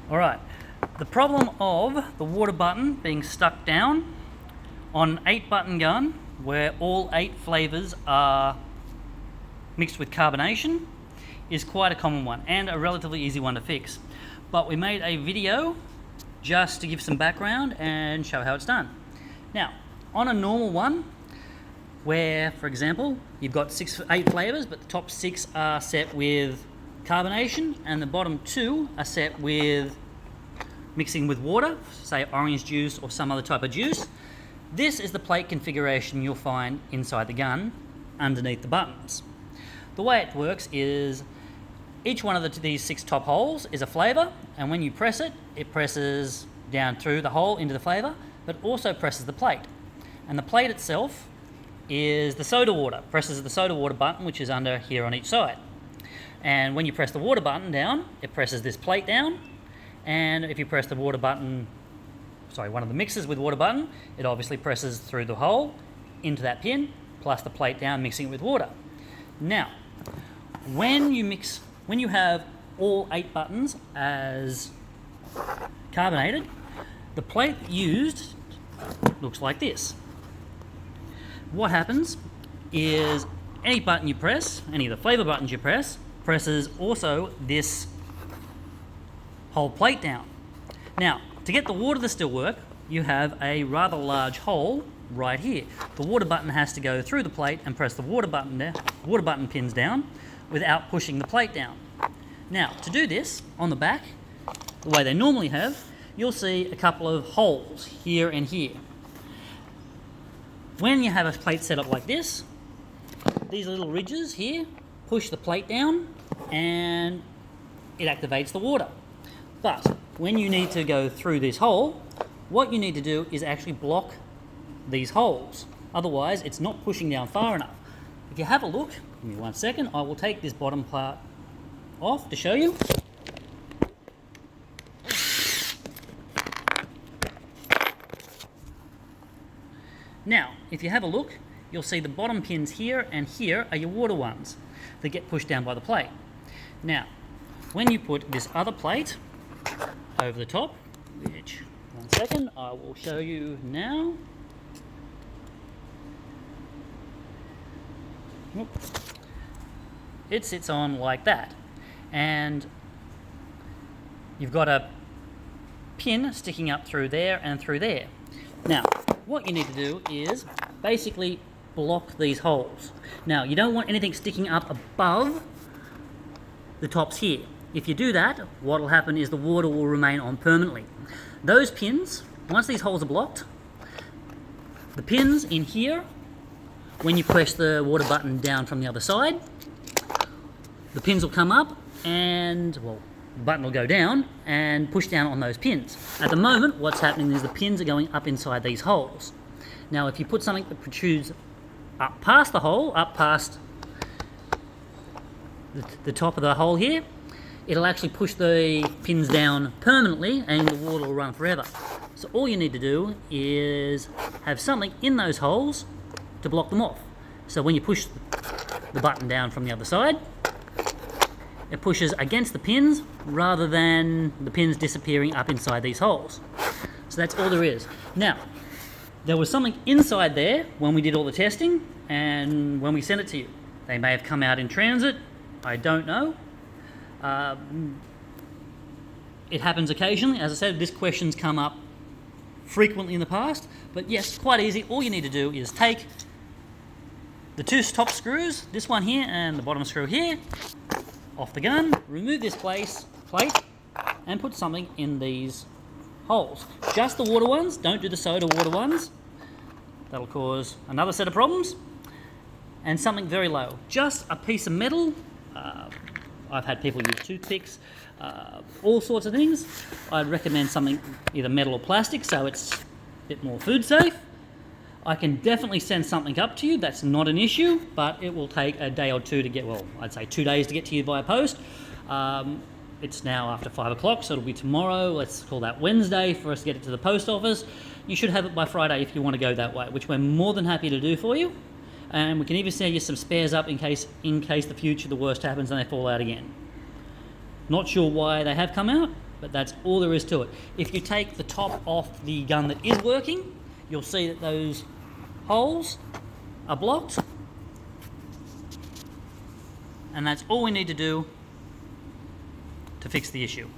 All right, the problem of the water button being stuck down on an 8-button gun where all 8 flavours are mixed with carbonation is quite a common one and a relatively easy one to fix. But we made a video just to give some background and show how it's done. Now, on a normal one, where, for example, you've got 8 flavours, but the top 6 are set with carbonation and the bottom 2 are set with mixing with water, say orange juice or some other type of juice. This is the plate configuration you'll find inside the gun underneath the buttons. The way it works is each one of these 6 top holes is a flavour, and when you press it, it presses down through the hole into the flavour, but also presses the plate. And the plate itself is the soda water, presses the soda water button, which is under here on each side. And when you press the water button down, it presses this plate down, and if you press the water button, one of the mixes with water button, it obviously presses through the hole into that pin, plus the plate down, mixing it with water. Now, when you have all 8 buttons as carbonated, the plate used looks like this. What happens is any button you press, any of the flavour buttons you press, presses also this whole plate down. Now, to get the water to still work, you have a rather large hole right here. The water button has to go through the plate and press the water button pins down without pushing the plate down. Now, to do this, on the back, the way they normally have, you'll see a couple of holes here and here. When you have a plate set up like this, these little ridges here push the plate down and it activates the water. But when you need to go through this hole, what you need to do is actually block these holes. Otherwise, it's not pushing down far enough. If you have a look, give me 1 second, I will take this bottom part off to show you. Now, if you have a look, you'll see the bottom pins here and here are your water ones that get pushed down by the plate. Now, when you put this other plate over the top, which, 1 second, I will show you now. It sits on like that, and you've got a pin sticking up through there and through there. Now, what you need to do is basically block these holes. Now, you don't want anything sticking up above the tops here. If you do that, what will happen is the water will remain on permanently. Those pins, once these holes are blocked, the pins in here, when you press the water button down from the other side, the pins will come up and, the button will go down and push down on those pins. At the moment, what's happening is the pins are going up inside these holes. Now, if you put something that protrudes up past the hole, up past the top of the hole here, it'll actually push the pins down permanently and the water will run forever. So all you need to do is have something in those holes to block them off. So when you push the button down from the other side, it pushes against the pins rather than the pins disappearing up inside these holes. So that's all there is. Now, there was something inside there when we did all the testing and when we sent it to you. They may have come out in transit, I don't know. It happens occasionally. As I said, this question's come up frequently in the past, but yes, quite easy. All you need to do is take the 2 top screws, this one here and the bottom screw here, off the gun, remove this plate, and put something in these holes. Just the water ones, don't do the soda water ones. That'll cause another set of problems. And something very low, just a piece of metal. I've had people use toothpicks, all sorts of things. I'd recommend something either metal or plastic so it's a bit more food safe. I can definitely send something up to you, that's not an issue, but it will take a day or 2 to get, I'd say 2 days to get to you via post. It's now after 5 o'clock, so it'll be tomorrow, let's call that Wednesday, for us to get it to the post office. You should have it by Friday if you want to go that way, which we're more than happy to do for you. And we can even send you some spares up in case the worst happens and they fall out again. Not sure why they have come out, but that's all there is to it. If you take the top off the gun that is working, you'll see that those holes are blocked, and that's all we need to do to fix the issue.